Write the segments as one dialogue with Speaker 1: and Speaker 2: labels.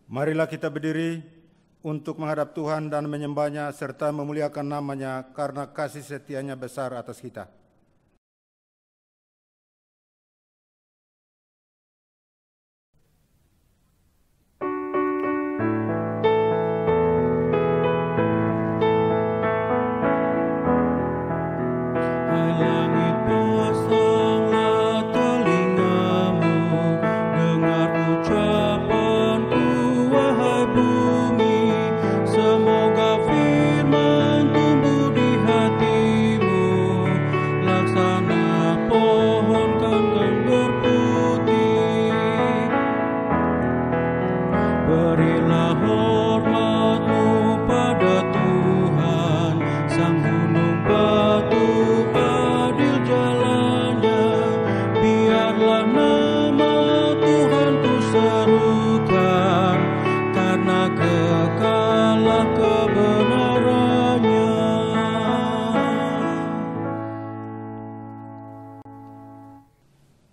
Speaker 1: Marilah kita berdiri untuk menghadap Tuhan dan menyembah-Nya serta memuliakan nama-Nya karena kasih setia-Nya besar atas kita.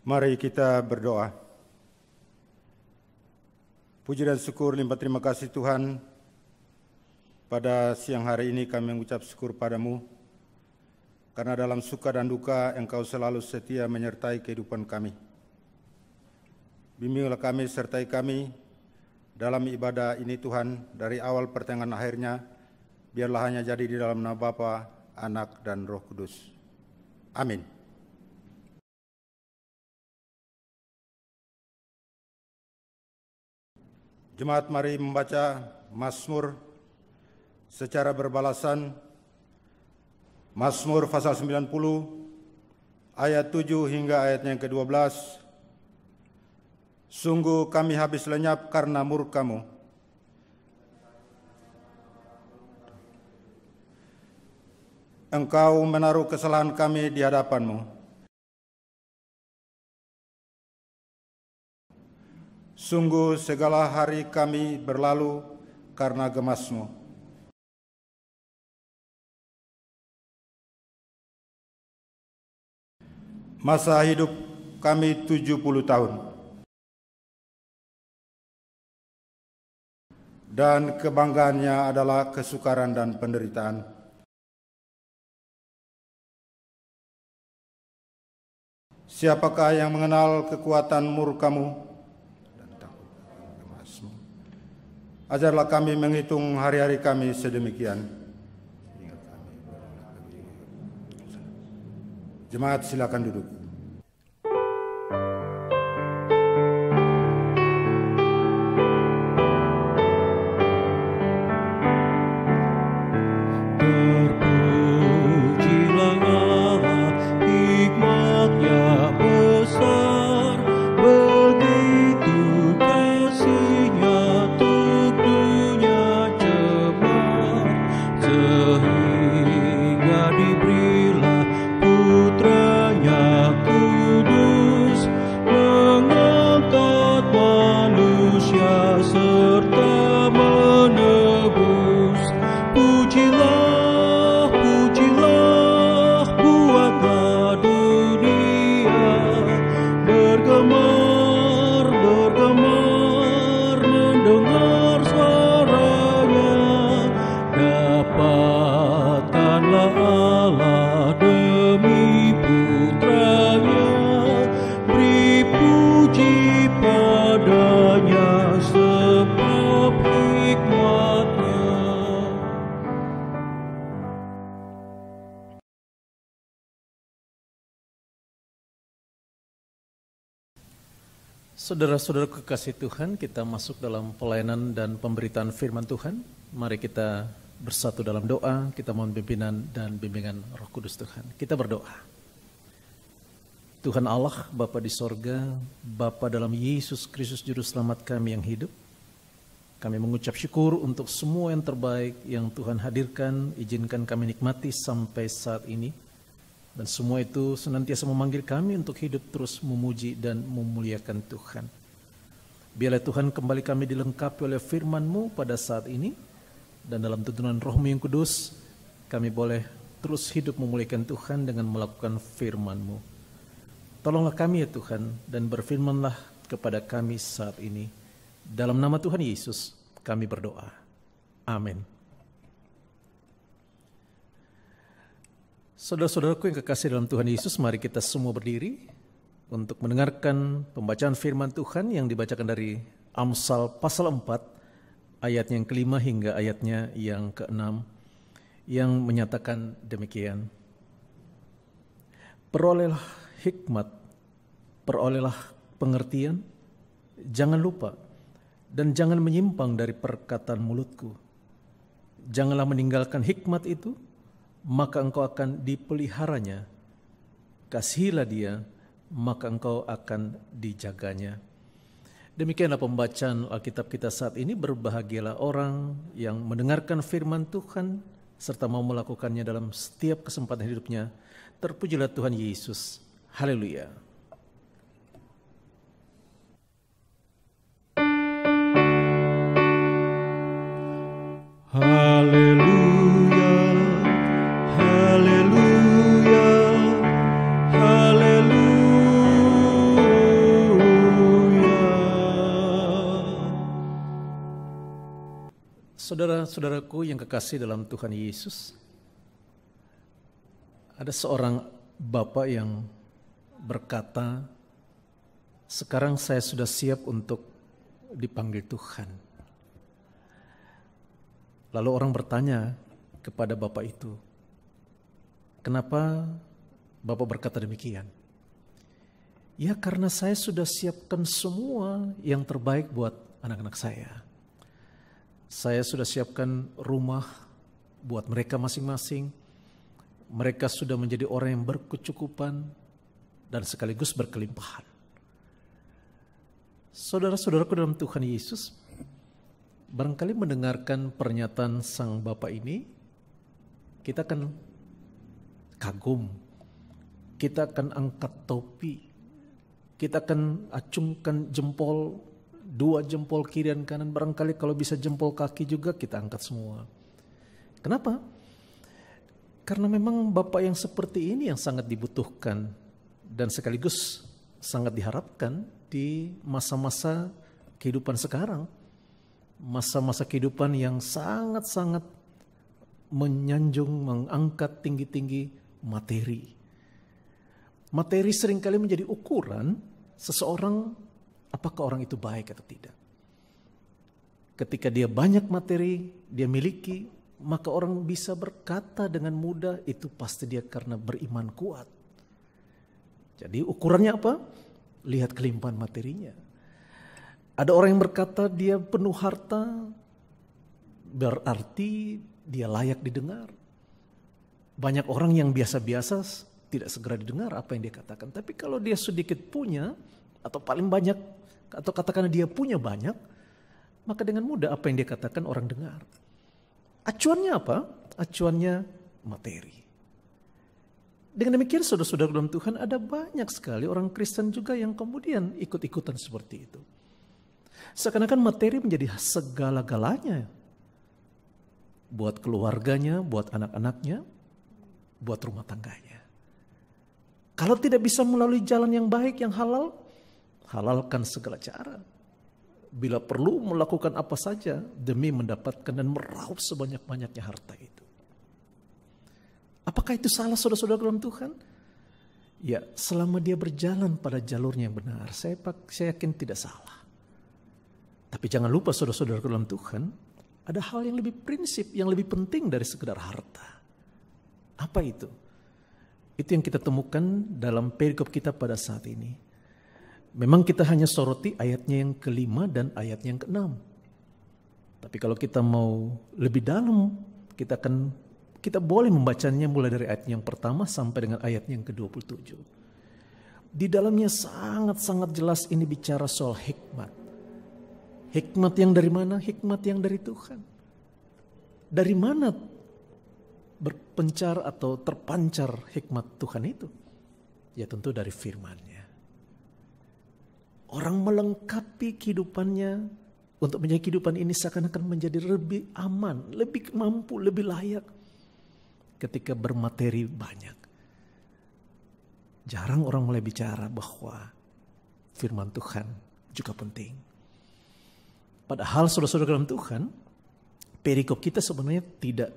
Speaker 1: Mari kita berdoa. Puji dan syukur limpah terima kasih Tuhan. Pada siang hari ini kami mengucap syukur padamu, karena dalam suka dan duka Engkau selalu setia menyertai kehidupan kami. Bimbinglah kami, sertai kami dalam ibadah ini Tuhan, dari awal pertengahan akhirnya, biarlah hanya jadi di dalam nama Bapa, Anak, dan Roh Kudus. Amin. Jemaat, mari membaca Mazmur secara berbalasan. Mazmur pasal 90 ayat 7 hingga ayatnya yang ke-12. Sungguh kami habis lenyap karena murka-Mu. Engkau menaruh kesalahan kami di hadapan-Mu. Sungguh segala hari kami berlalu karena gemas-Mu. Masa hidup kami 70 tahun. Dan kebanggaannya adalah kesukaran dan penderitaan. Siapakah yang mengenal kekuatan murka-Mu? Ajarlah kami menghitung hari-hari kami sedemikian. Jemaat, silakan duduk.
Speaker 2: Saudara-saudara kekasih Tuhan, kita masuk dalam pelayanan dan pemberitaan firman Tuhan. Mari kita bersatu dalam doa, kita mohon pimpinan dan bimbingan Roh Kudus Tuhan. Kita berdoa. Tuhan Allah, Bapa di sorga, Bapa dalam Yesus Kristus Juru Selamat kami yang hidup, kami mengucap syukur untuk semua yang terbaik yang Tuhan hadirkan, izinkan kami nikmati sampai saat ini. Dan semua itu senantiasa memanggil kami untuk hidup terus memuji dan memuliakan Tuhan. Biarlah Tuhan kembali kami dilengkapi oleh firman-Mu pada saat ini. Dan dalam tuntunan Roh-Mu yang kudus, kami boleh terus hidup memuliakan Tuhan dengan melakukan firman-Mu. Tolonglah kami ya Tuhan, dan berfirmanlah kepada kami saat ini. Dalam nama Tuhan Yesus kami berdoa. Amin. Saudara-saudaraku yang kekasih dalam Tuhan Yesus, mari kita semua berdiri untuk mendengarkan pembacaan firman Tuhan yang dibacakan dari Amsal pasal 4 ayatnya yang kelima hingga ayatnya yang keenam, yang menyatakan demikian. Perolehlah hikmat, perolehlah pengertian, jangan lupa dan jangan menyimpang dari perkataan mulutku. Janganlah meninggalkan hikmat itu, maka engkau akan dipeliharanya. Kasihilah dia, maka engkau akan dijaganya. Demikianlah pembacaan Alkitab kita saat ini. Berbahagialah orang yang mendengarkan firman Tuhan serta mau melakukannya dalam setiap kesempatan hidupnya. Terpujilah Tuhan Yesus. Haleluya.
Speaker 3: Haleluya, haleluya, haleluya.
Speaker 2: Saudara-saudaraku yang kekasih dalam Tuhan Yesus, ada seorang bapak yang berkata, sekarang saya sudah siap untuk dipanggil Tuhan. Lalu orang bertanya kepada bapak itu, kenapa bapak berkata demikian? Ya, karena saya sudah siapkan semua yang terbaik buat anak-anak saya. Saya sudah siapkan rumah buat mereka masing-masing. Mereka sudah menjadi orang yang berkecukupan dan sekaligus berkelimpahan. Saudara-saudaraku dalam Tuhan Yesus, barangkali mendengarkan pernyataan sang bapak ini, kita akan kagum, kita akan angkat topi, kita akan acungkan jempol, dua jempol kiri dan kanan, barangkali kalau bisa jempol kaki juga kita angkat semua. Kenapa? Karena memang bapak yang seperti ini yang sangat dibutuhkan dan sekaligus sangat diharapkan di masa-masa kehidupan sekarang. Masa-masa kehidupan yang sangat-sangat menyanjung, mengangkat tinggi-tinggi materi. Materi seringkali menjadi ukuran seseorang, apakah orang itu baik atau tidak. Ketika dia banyak materi, dia miliki, maka orang bisa berkata dengan mudah, itu pasti dia karena beriman kuat. Jadi ukurannya apa? Lihat kelimpahan materinya. Ada orang yang berkata dia penuh harta, berarti dia layak didengar. Banyak orang yang biasa-biasa tidak segera didengar apa yang dia katakan. Tapi kalau dia sedikit punya, atau paling banyak, atau katakan dia punya banyak, maka dengan mudah apa yang dia katakan orang dengar. Acuannya apa? Acuannya materi. Dengan demikian saudara-saudara dalam Tuhan, ada banyak sekali orang Kristen juga yang kemudian ikut-ikutan seperti itu. Seakan-akan materi menjadi segala-galanya buat keluarganya, buat anak-anaknya, buat rumah tangganya. Kalau tidak bisa melalui jalan yang baik, yang halal, halalkan segala cara. Bila perlu melakukan apa saja demi mendapatkan dan meraup sebanyak-banyaknya harta itu. Apakah itu salah saudara-saudara dalam Tuhan? Ya, selama dia berjalan pada jalurnya yang benar, saya yakin tidak salah. Tapi jangan lupa saudara-saudara dalam Tuhan, ada hal yang lebih prinsip, yang lebih penting dari sekedar harta. Apa itu? Itu yang kita temukan dalam perikop kita pada saat ini. Memang kita hanya soroti ayatnya yang kelima dan ayatnya yang keenam. Tapi kalau kita mau lebih dalam, kita boleh membacanya mulai dari ayat yang pertama sampai dengan ayat yang ke-27. Di dalamnya sangat-sangat jelas ini bicara soal hikmat. Hikmat yang dari mana? Hikmat yang dari Tuhan. Dari mana berpencar atau terpancar hikmat Tuhan itu? Ya tentu dari firman-Nya. Orang melengkapi kehidupannya untuk menjadi kehidupan ini seakan-akan menjadi lebih aman, lebih mampu, lebih layak ketika bermateri banyak. Jarang orang mulai bicara bahwa firman Tuhan juga penting. Padahal saudara-saudara dalam Tuhan, perikop kita sebenarnya tidak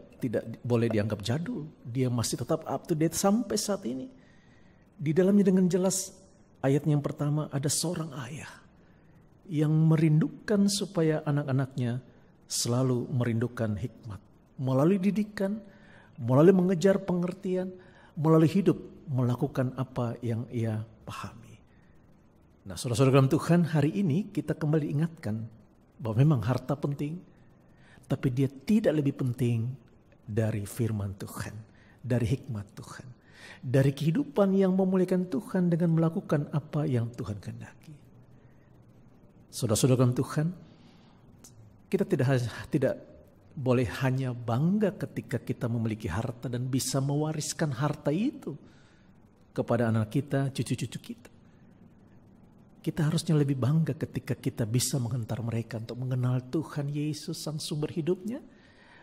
Speaker 2: boleh dianggap jadul. Dia masih tetap up to date sampai saat ini. Di dalamnya dengan jelas ayat yang pertama ada seorang ayah yang merindukan supaya anak-anaknya selalu merindukan hikmat. Melalui didikan, melalui mengejar pengertian, melalui hidup melakukan apa yang ia pahami. Nah, saudara-saudara dalam Tuhan, hari ini kita kembali ingatkan bahwa memang harta penting, tapi dia tidak lebih penting dari firman Tuhan, dari hikmat Tuhan, dari kehidupan yang memuliakan Tuhan dengan melakukan apa yang Tuhan kehendaki. Saudara-saudara dalam Tuhan, kita tidak boleh hanya bangga ketika kita memiliki harta dan bisa mewariskan harta itu kepada anak kita, cucu-cucu kita. Kita harusnya lebih bangga ketika kita bisa menghantar mereka untuk mengenal Tuhan Yesus sang sumber hidupnya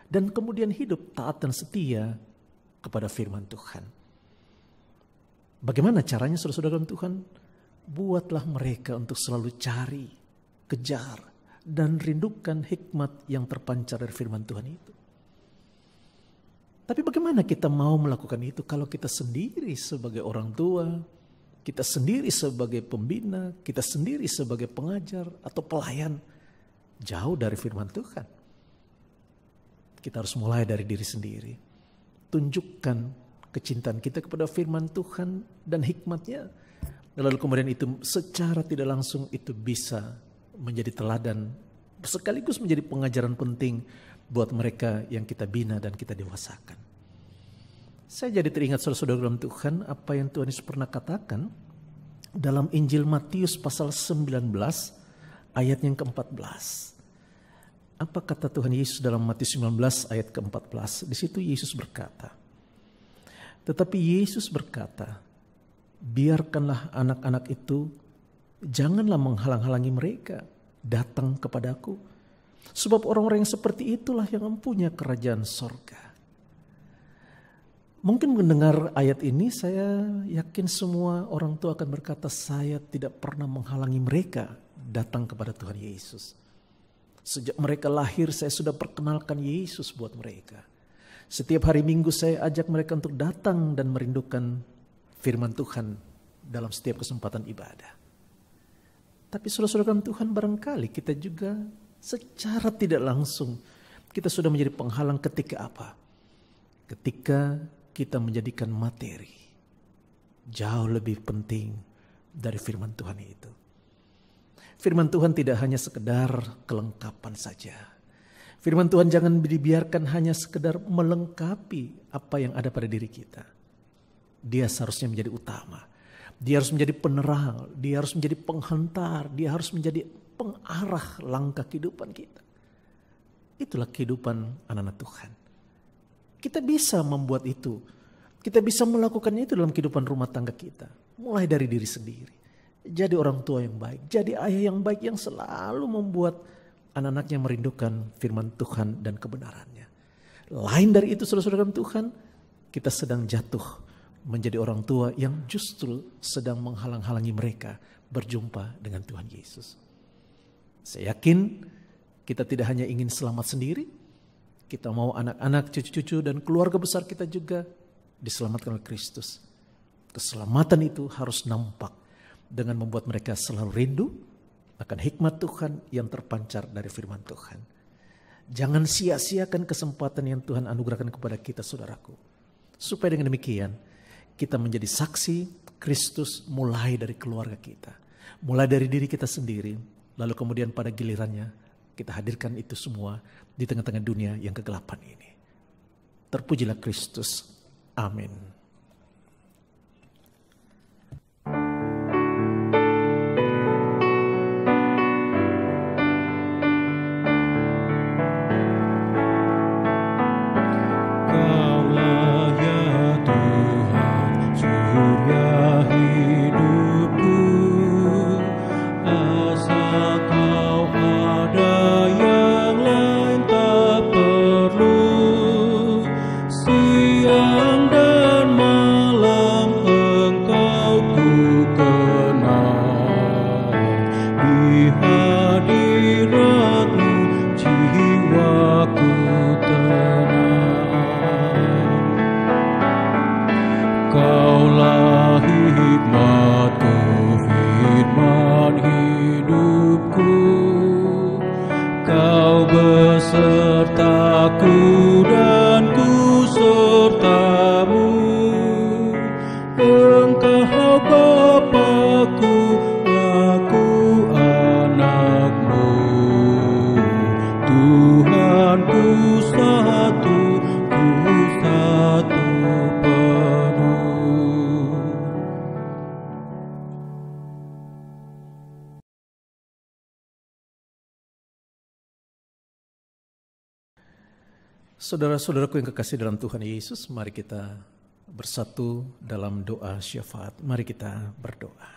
Speaker 2: dan kemudian hidup taat dan setia kepada firman Tuhan. Bagaimana caranya saudara-saudara dalam Tuhan? Buatlah mereka untuk selalu cari, kejar, dan rindukan hikmat yang terpancar dari firman Tuhan itu. Tapi bagaimana kita mau melakukan itu kalau kita sendiri sebagai orang tua, kita sendiri sebagai pembina, kita sendiri sebagai pengajar atau pelayan jauh dari firman Tuhan? Kita harus mulai dari diri sendiri. Tunjukkan kecintaan kita kepada firman Tuhan dan hikmatnya. Lalu kemudian itu secara tidak langsung itu bisa menjadi teladan, sekaligus menjadi pengajaran penting buat mereka yang kita bina dan kita dewasakan. Saya jadi teringat saudara-saudara dalam Tuhan apa yang Tuhan Yesus pernah katakan dalam Injil Matius pasal 19 ayat yang ke-14. Apa kata Tuhan Yesus dalam Matius 19 ayat ke-14? Di situ Yesus berkata, tetapi Yesus berkata, biarkanlah anak-anak itu, janganlah menghalang-halangi mereka datang kepadaku. Sebab orang-orang yang seperti itulah yang mempunyai kerajaan sorga. Mungkin mendengar ayat ini saya yakin semua orang tua akan berkata, saya tidak pernah menghalangi mereka datang kepada Tuhan Yesus. Sejak mereka lahir saya sudah perkenalkan Yesus buat mereka. Setiap hari Minggu saya ajak mereka untuk datang dan merindukan firman Tuhan dalam setiap kesempatan ibadah. Tapi saudara-saudara Tuhan, barangkali kita juga secara tidak langsung kita sudah menjadi penghalang ketika apa? Ketika kita menjadikan materi jauh lebih penting dari firman Tuhan itu. Firman Tuhan tidak hanya sekedar kelengkapan saja. Firman Tuhan jangan dibiarkan hanya sekedar melengkapi apa yang ada pada diri kita. Dia seharusnya menjadi utama. Dia harus menjadi penerang, dia harus menjadi penghantar, dia harus menjadi pengarah langkah kehidupan kita. Itulah kehidupan anak-anak Tuhan. Kita bisa membuat itu. Kita bisa melakukannya itu dalam kehidupan rumah tangga kita. Mulai dari diri sendiri. Jadi orang tua yang baik. Jadi ayah yang baik yang selalu membuat anak-anaknya merindukan firman Tuhan dan kebenarannya. Lain dari itu saudara-saudara Tuhan, kita sedang jatuh menjadi orang tua yang justru sedang menghalang-halangi mereka berjumpa dengan Tuhan Yesus. Saya yakin kita tidak hanya ingin selamat sendiri, kita mau anak-anak, cucu-cucu dan keluarga besar kita juga diselamatkan oleh Kristus. Keselamatan itu harus nampak dengan membuat mereka selalu rindu akan hikmat Tuhan yang terpancar dari firman Tuhan. Jangan sia-siakan kesempatan yang Tuhan anugerahkan kepada kita, saudaraku. Supaya dengan demikian kita menjadi saksi Kristus mulai dari keluarga kita. Mulai dari diri kita sendiri. Lalu kemudian pada gilirannya kita hadirkan itu semua di tengah-tengah dunia yang kegelapan ini. Terpujilah Kristus. Amin.
Speaker 3: Hadiratmu Biarlah hikmat-Mu firman hidupku, Kau besertaku dan ku sertamu. Engkau Bapa-Ku, aku anak-Mu. Tuhanku satu, ku satu penuh.
Speaker 2: Saudara-saudaraku yang kekasih dalam Tuhan Yesus, mari kita bersatu dalam doa syafaat. Mari kita berdoa.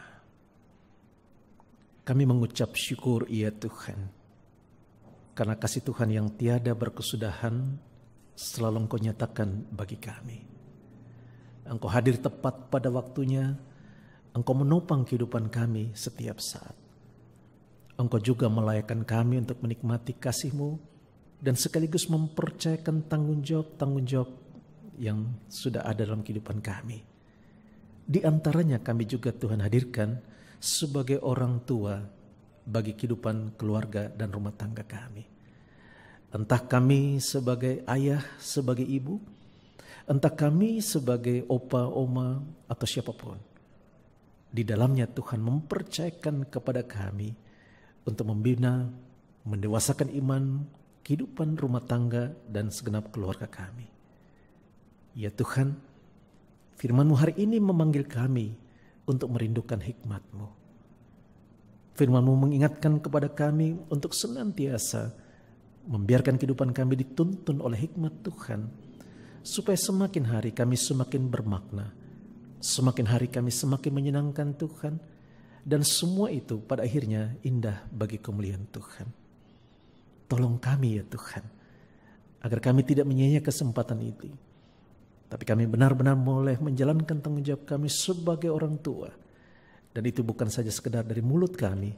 Speaker 2: Kami mengucap syukur ya Tuhan, karena kasih Tuhan yang tiada berkesudahan selalu Engkau nyatakan bagi kami. Engkau hadir tepat pada waktunya, Engkau menopang kehidupan kami setiap saat. Engkau juga melayakkan kami untuk menikmati kasih-Mu dan sekaligus mempercayakan tanggung jawab yang sudah ada dalam kehidupan kami. Di antaranya kami juga Tuhan hadirkan sebagai orang tua bagi kehidupan keluarga dan rumah tangga kami. Entah kami sebagai ayah, sebagai ibu, entah kami sebagai opa, oma, atau siapapun. Di dalamnya Tuhan mempercayakan kepada kami untuk membina, mendewasakan iman, kehidupan rumah tangga dan segenap keluarga kami. Ya Tuhan, firman-Mu hari ini memanggil kami untuk merindukan hikmat-Mu. Firman-Mu mengingatkan kepada kami untuk senantiasa membiarkan kehidupan kami dituntun oleh hikmat Tuhan, supaya semakin hari kami semakin bermakna, semakin hari kami semakin menyenangkan Tuhan, dan semua itu pada akhirnya indah bagi kemuliaan Tuhan. Tolong kami ya Tuhan, agar kami tidak menyia-nyiakan kesempatan itu, tapi kami benar-benar boleh menjalankan tanggung jawab kami sebagai orang tua. Dan itu bukan saja sekedar dari mulut kami,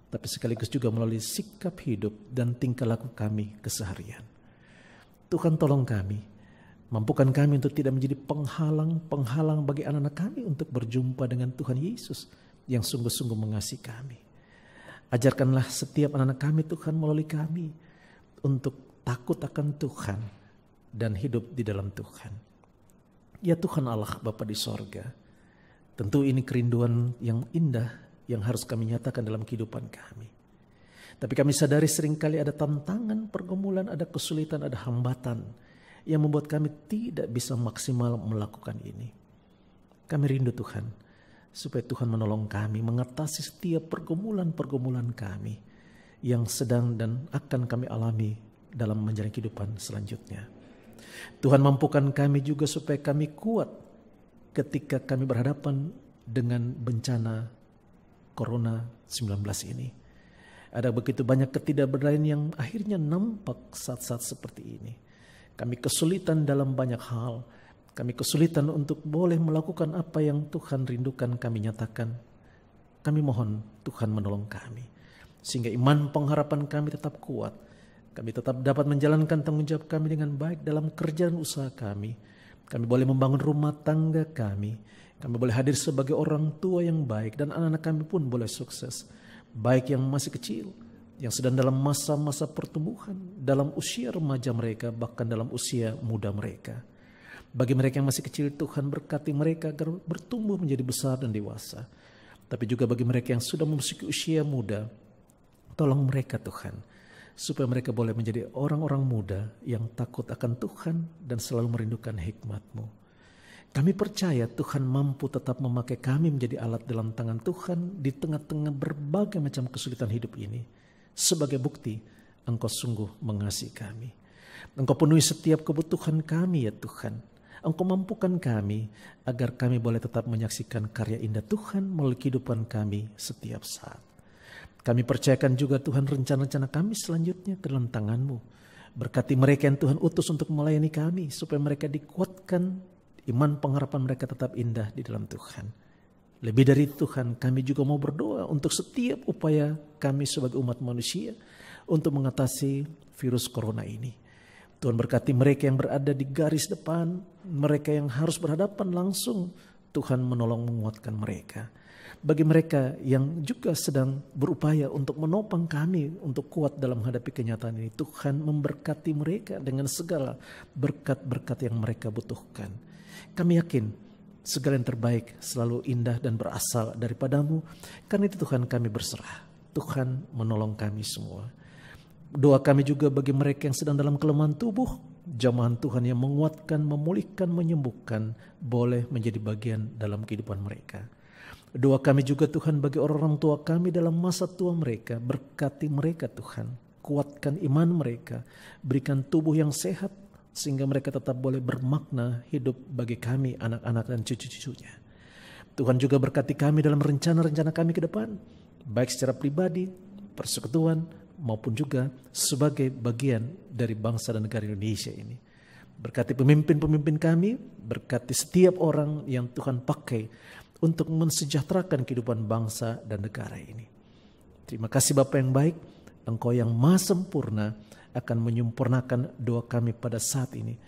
Speaker 2: tapi sekaligus juga melalui sikap hidup dan tingkah laku kami keseharian. Tuhan tolong kami, mampukan kami untuk tidak menjadi penghalang bagi anak-anak kami untuk berjumpa dengan Tuhan Yesus yang sungguh-sungguh mengasihi kami. Ajarkanlah setiap anak-anak kami Tuhan melalui kami untuk takut akan Tuhan dan hidup di dalam Tuhan. Ya Tuhan Allah Bapa di sorga, tentu ini kerinduan yang indah yang harus kami nyatakan dalam kehidupan kami. Tapi kami sadari seringkali ada tantangan, pergumulan, ada kesulitan, ada hambatan yang membuat kami tidak bisa maksimal melakukan ini. Kami rindu Tuhan, supaya Tuhan menolong kami mengatasi setiap pergumulan-pergumulan kami yang sedang dan akan kami alami dalam menjalani kehidupan selanjutnya. Tuhan mampukan kami juga supaya kami kuat ketika kami berhadapan dengan bencana Corona-19 ini. Ada begitu banyak ketidakberdayaan yang akhirnya nampak saat-saat seperti ini. Kami kesulitan dalam banyak hal. Kami kesulitan untuk boleh melakukan apa yang Tuhan rindukan kami nyatakan. Kami mohon Tuhan menolong kami, sehingga iman pengharapan kami tetap kuat. Kami tetap dapat menjalankan tanggung jawab kami dengan baik dalam kerjaan usaha kami. Kami boleh membangun rumah tangga kami. Kami boleh hadir sebagai orang tua yang baik, dan anak-anak kami pun boleh sukses. Baik yang masih kecil, yang sedang dalam masa-masa pertumbuhan, dalam usia remaja mereka, bahkan dalam usia muda mereka. Bagi mereka yang masih kecil, Tuhan berkati mereka agar bertumbuh menjadi besar dan dewasa. Tapi juga bagi mereka yang sudah memasuki usia muda, tolong mereka Tuhan, supaya mereka boleh menjadi orang-orang muda yang takut akan Tuhan dan selalu merindukan hikmat-Mu. Kami percaya Tuhan mampu tetap memakai kami menjadi alat dalam tangan Tuhan di tengah-tengah berbagai macam kesulitan hidup ini. Sebagai bukti, Engkau sungguh mengasihi kami. Engkau penuhi setiap kebutuhan kami ya Tuhan. Engkau mampukan kami agar kami boleh tetap menyaksikan karya indah Tuhan melalui kehidupan kami setiap saat. Kami percayakan juga Tuhan rencana-rencana kami selanjutnya ke dalam tangan-Mu. Berkati mereka yang Tuhan utus untuk melayani kami, supaya mereka dikuatkan, iman pengharapan mereka tetap indah di dalam Tuhan. Lebih dari itu Tuhan, kami juga mau berdoa untuk setiap upaya kami sebagai umat manusia untuk mengatasi virus corona ini. Tuhan berkati mereka yang berada di garis depan, mereka yang harus berhadapan langsung Tuhan menolong menguatkan mereka. Bagi mereka yang juga sedang berupaya untuk menopang kami untuk kuat dalam menghadapi kenyataan ini, Tuhan memberkati mereka dengan segala berkat-berkat yang mereka butuhkan. Kami yakin segala yang terbaik selalu indah dan berasal daripadamu. Karena itu Tuhan, kami berserah. Tuhan menolong kami semua. Doa kami juga bagi mereka yang sedang dalam kelemahan tubuh, jamahan Tuhan yang menguatkan, memulihkan, menyembuhkan boleh menjadi bagian dalam kehidupan mereka. Doa kami juga Tuhan bagi orang-orang tua kami dalam masa tua mereka. Berkati mereka Tuhan, kuatkan iman mereka, berikan tubuh yang sehat sehingga mereka tetap boleh bermakna hidup bagi kami, anak-anak dan cucu-cucunya. Tuhan juga berkati kami dalam rencana-rencana kami ke depan, baik secara pribadi, persekutuan, maupun juga sebagai bagian dari bangsa dan negara Indonesia ini. Berkati pemimpin-pemimpin kami, berkati setiap orang yang Tuhan pakai untuk mensejahterakan kehidupan bangsa dan negara ini. Terima kasih Bapa yang baik, Engkau yang maha sempurna akan menyempurnakan doa kami pada saat ini.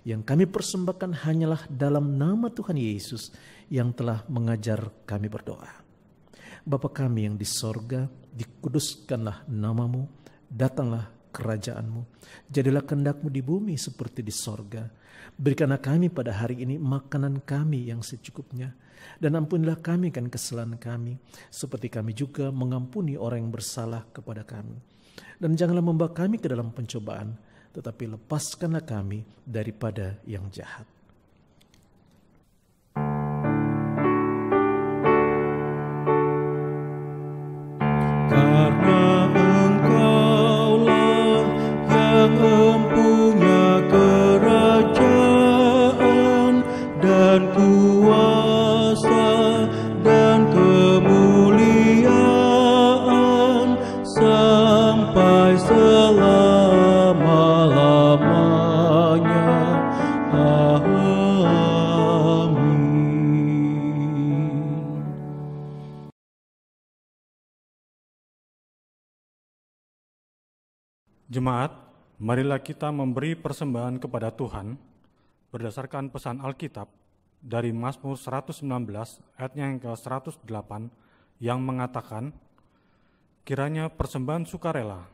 Speaker 2: Yang kami persembahkan hanyalah dalam nama Tuhan Yesus yang telah mengajar kami berdoa. Bapa kami yang di sorga, dikuduskanlah namamu, datanglah kerajaanmu, jadilah kehendak-Mu di bumi seperti di sorga. Berikanlah kami pada hari ini makanan kami yang secukupnya, dan ampunilah kami kan kesalahan kami, seperti kami juga mengampuni orang yang bersalah kepada kami. Dan janganlah membawa kami ke dalam pencobaan, tetapi lepaskanlah kami daripada yang jahat.
Speaker 3: Karena Engkaulah yang mempunyai kerajaan dan kuasa dan kemuliaan sampai selama-lamanya. Amin.
Speaker 4: Jemaat, marilah kita memberi persembahan kepada Tuhan berdasarkan pesan Alkitab dari Mazmur 119 ayatnya yang ke-108 yang mengatakan, kiranya persembahan sukarela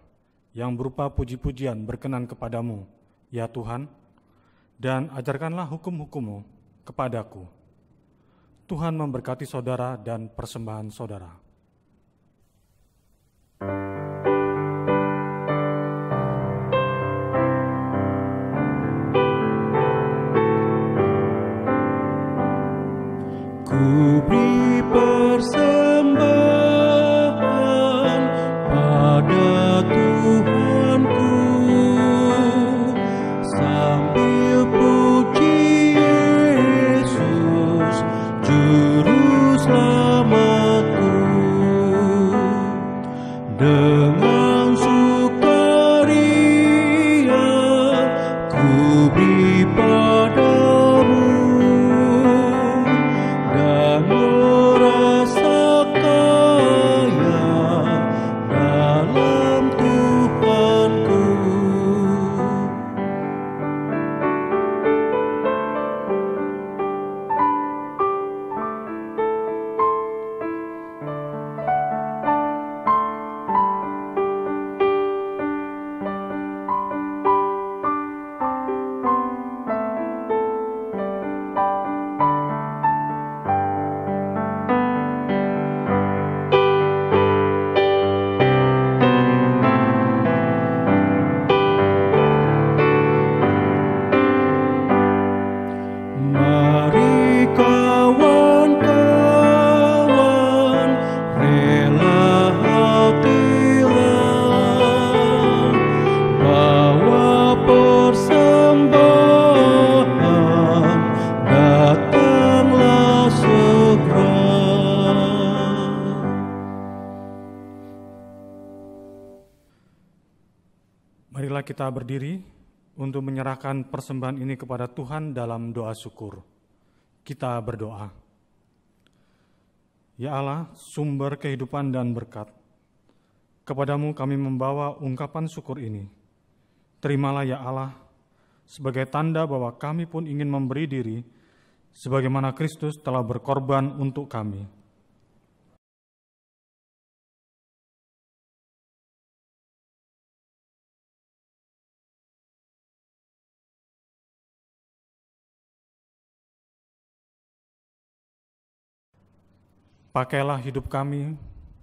Speaker 4: yang berupa puji-pujian berkenan kepadamu, ya Tuhan, dan ajarkanlah hukum-hukum-Mu kepadaku. Tuhan memberkati saudara dan persembahan saudara.
Speaker 3: Ku beri persembahan pada Tuhanku sambil puji Yesus Juru Selamatku. Dengan sukaria ku beri padamu dan merasa kaya dalam Tuhanku. Mari kawan-kawan, rela hatilah, bawa persembahan, datanglah segera.
Speaker 4: Marilah kita berdiri untuk menyerahkan persembahan ini kepada Tuhan dalam doa syukur. Kita berdoa. Ya Allah, sumber kehidupan dan berkat, kepadamu kami membawa ungkapan syukur ini. Terimalah ya Allah, sebagai tanda bahwa kami pun ingin memberi diri sebagaimana Kristus telah berkorban untuk kami. Pakailah hidup kami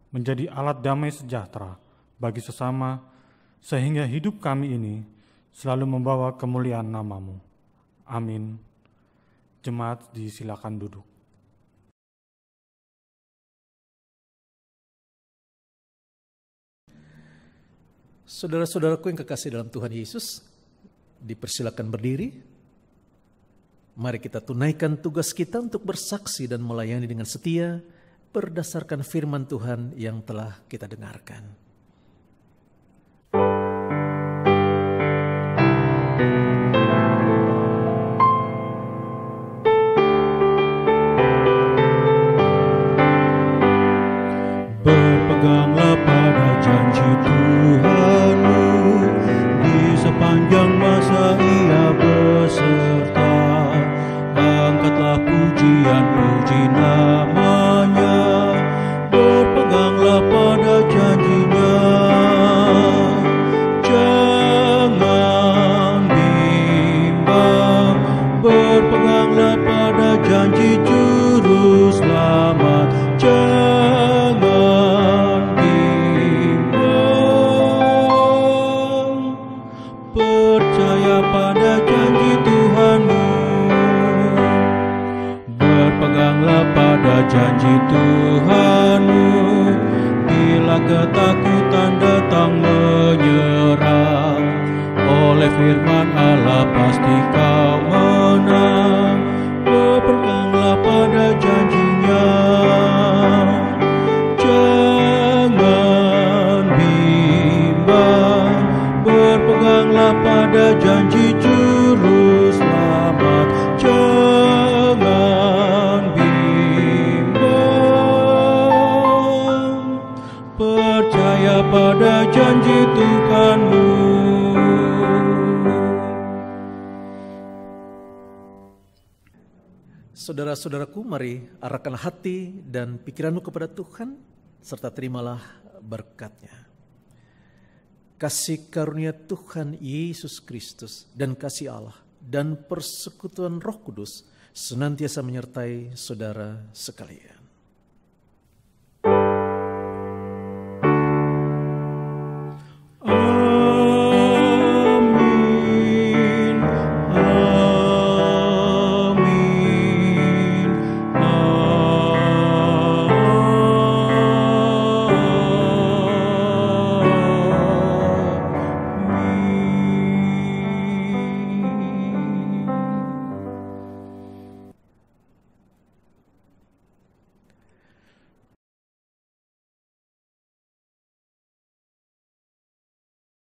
Speaker 4: menjadi alat damai sejahtera bagi sesama, sehingga hidup kami ini selalu membawa kemuliaan nama-Mu. Amin. Jemaat disilakan duduk.
Speaker 2: Saudara-saudaraku yang kekasih dalam Tuhan Yesus, dipersilakan berdiri. Mari kita tunaikan tugas kita untuk bersaksi dan melayani dengan setia berdasarkan firman Tuhan yang telah kita dengarkan.
Speaker 3: Berpeganglah pada janji Tuhan-Mu, di sepanjang masa Ia beserta. Angkatlah puji nama-Nya, berpeganglah pada janji-Nya. Jangan bimbang, berpeganglah pada janji Juru Selamat. Jangan bimbang, percaya pada janji Tuhan-Mu. Berpeganglah pada janji Tuhan-Mu, bila ketakutan datang menyerang. Oleh firman Allah pasti kau menang. Berpeganglah pada janji-Nya. Jangan bimbang, berpeganglah pada janji Juru Selamat. Jangan bimbang, percaya pada janji Tuhan-Mu.
Speaker 2: Saudara-saudaraku, mari arahkan hati dan pikiranmu kepada Tuhan, serta terimalah berkat-Nya. Kasih karunia Tuhan Yesus Kristus dan kasih Allah dan persekutuan Roh Kudus senantiasa menyertai saudara sekalian.